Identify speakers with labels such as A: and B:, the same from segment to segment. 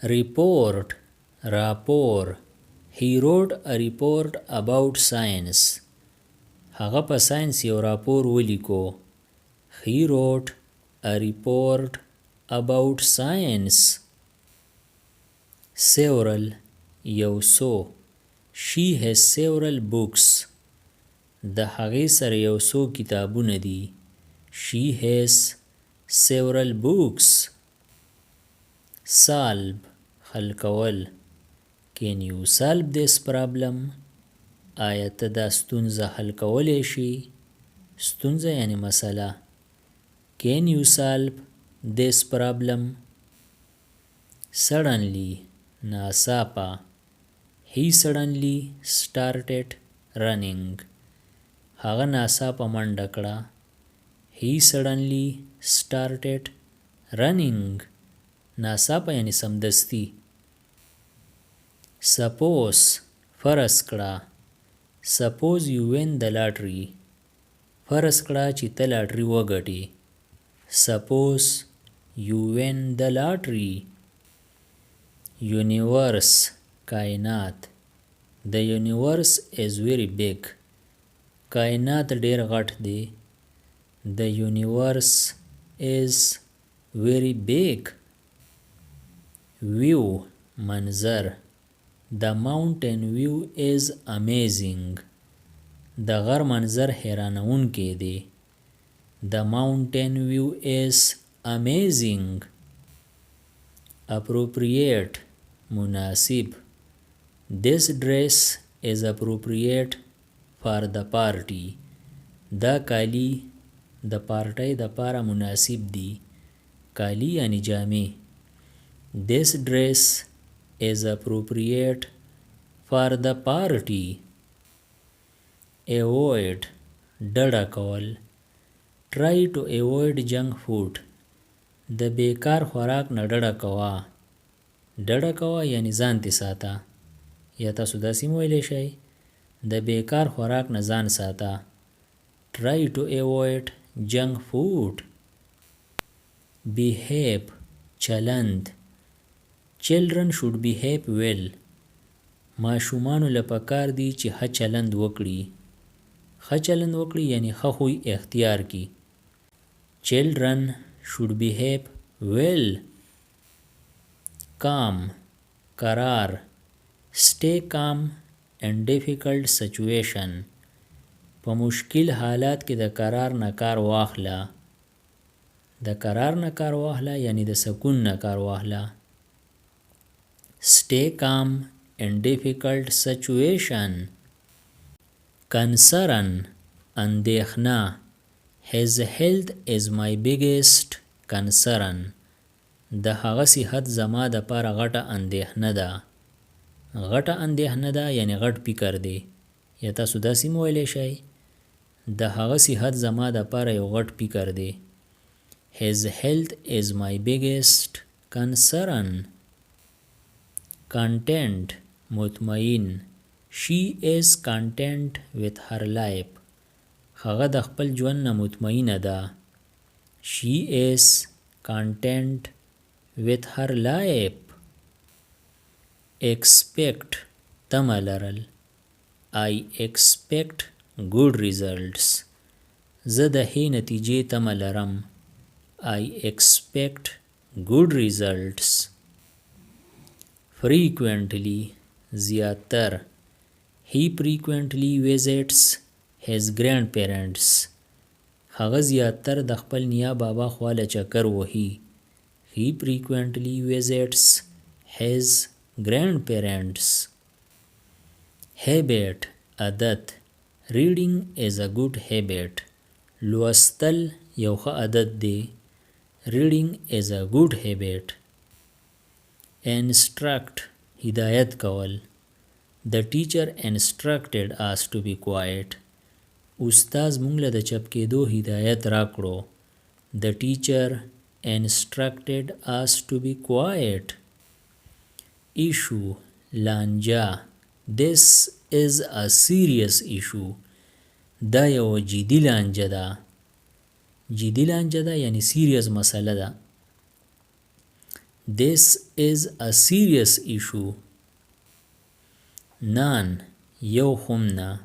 A: report راپور. He wrote a report about science. هغه په ساينس یو راپور ولیکو. He wrote a report about science. Several یو څو. She has several books. د هغې سره یو څو کتابونه دي. She has several books. Solve حل کول. Can you solve this problem? آیا ته دا ستونزه حل کولی شي؟ ستونزه یعنی مسئله. Can you solve this problem? Suddenly ناڅاپه. He suddenly started running. هغه ناڅاپه منډه کړه. He suddenly started running. ناڅاپه یعنی سمدستی. Suppose فرض کړه. Suppose you win the lottery. فرض کړه چې ته لاټري وګټې. Suppose you win the lottery. Universe کائنات. The universe is very big. کائنات ډیر غټ دی. The universe is very big. View منظر. The mountain view is amazing. د غر منظر حیرانونکی دی. The mountain view is amazing. Appropriate مناسب. This dress is appropriate for the party. دا کالی د پارټۍ د پاره مناسب دی. کالی یعنی جامې. This dress is appropriate for the party. Avoid ډډه کول. Try to avoid junk food. د بیکار خوراک نه ډډه کوه. ډډه کوه یعنی ځان تې ساته. یا تاسو داسې هم ویلی شئ د بیکار خوراک نه ځان ساته. Try to avoid junk food. Behave چلند. Children should behave well. ماشومانو له پکار دی چې ښه چلند وکړي. ښه چلند وکړي یعنی ښه خوی اختیار کړي. Children should behave well. Calm قرار. Stay calm in difficult situation. په مشکل حالات کې د قرار نه کار واخله. د قرار نه کار واخله یعنی د سکون نه کار واخله. Stay calm in difficult situation. Concern اندېښنه. His health is my biggest concern. د هغه صحت زما د پاره غټه اندېښنه ده. غټه اندېښنه ده یعنی غټ فکر دی. یا تاسو داسې هم ویلی شئ د هغه صحت زما د پاره یو غټ فکر دی. His health is my biggest concern. Content مطمئن. She is content with her life. هغه د خپل ژوند نه مطمئنه ده. She is content with her life. Expect تمه لرل. I expect good results. زه د ښې نتیجې تمه لرم. I expect good results. Frequently زیاتر. He frequently visits his grandparents. هغه زیاتر د خپل نیا بابا خواله چکر وهي. He frequently visits his grandparents. Habit عادت. Reading is a good habit. لوستل یو ښه عادت دی. Reading is a good habit. Instruct هدایت کول. The teacher instructed us to be quiet. استاد موږ له د چپ کېدو هدایت راکړو. The teacher instructed us to be quiet. Issue لانجه. This is a serious issue. دا یو جدي لانجه ده. جدي لانجه ده یعنی سیریس مسئله ده. This is a serious issue. None, یو هم نه.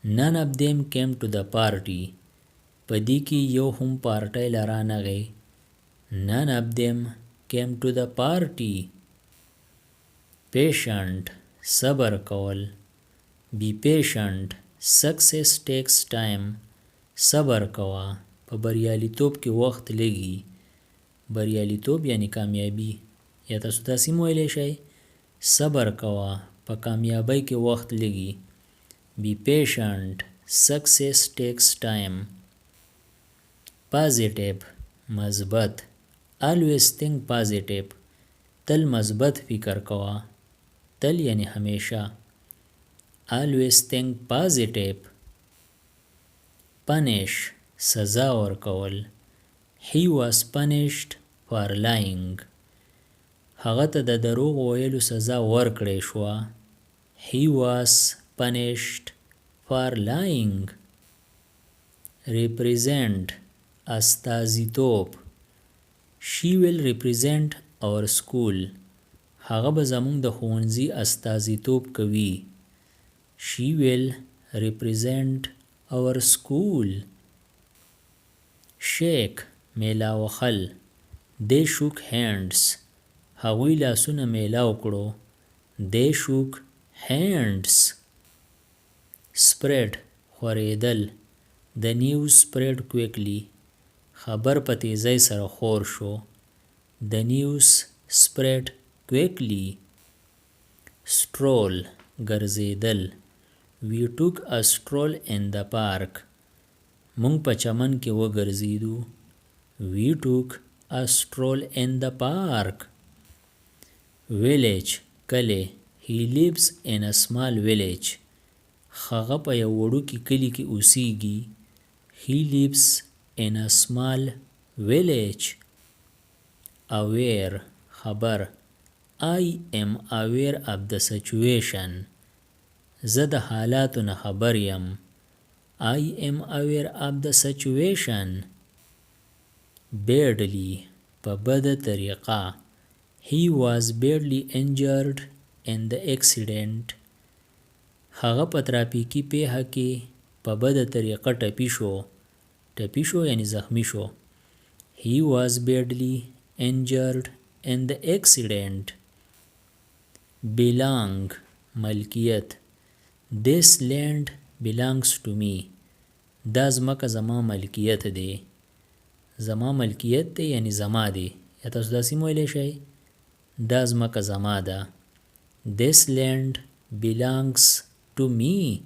A: None of them came to the party. په دې کې یو هم پارټۍ لرانغی. None of them came to the party. Patient, صبر کول. Be patient. Success takes time. صبر کوا. په بریالیتوب کې وخت لګي. بریالیتوب یعنی کامیابی. یا تاسو داسې ویلی شئ صبر کوا په کامیابی کې وخت لګي. Be patient. Success takes time. Positive, مثبت. Always think positive. تل مثبت فکر کوا. تل یعنی همیشه. Always think positive. Punish, سزا ورکول. He was punished for lying. هغه ته د دروغ ویلو سزا ورکړې شوه. He was punished for lying. Represent, استازیتوب. She will represent our school. هغه به زموږ د ښوونځي استازیتوب کوي. She will represent our school. Shake, میلاو خل. They shook hands. هغوی لاسونه میلاو کړو. They shook hands. Spread, خوریدل. The news spread quickly. خبر په تیزۍ سره خور شو. The news spread quickly. Stroll, ګرځېدل. We took a stroll in the park. مونږ په چمن کې وګرځېدو. We took a stroll in the park. Village, کلی. He lives in a small village. هغه په یو وړوکي کلي کې اوسیږي. He lives in a small village. Aware, خبر. I am aware of the situation. زه د حالاتو نه خبر یم. I am aware of the situation. Badly, په بده طریقه. He was badly injured in the accident. هغه په ترافیکي پیښه کې په بده طریقه ټپي شو. ټپي شو یعنی زخمی شو. He was badly injured in the accident. Belong, ملکیت. This land belongs to me. دا ځمکه زما ملکیت دی. زما ملکیت دی یعنی زما دی. یا تاسو داسې ویلی شئ دا ځمکه زما ده. This land belongs to me.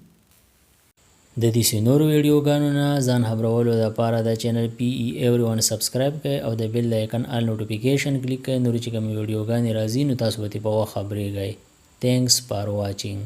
A: د دې نورو ویډیوګانو نه ځان خبرولو لپاره د چینل PE سبسکرایب کړئ او د بیل د آیکن آل نوټیفیکیشن کلیک کړئ. نورې چې کومې ویډیوګانې راځي نو تاسو به ترې په وخت خبریږئ. Thanks for watching.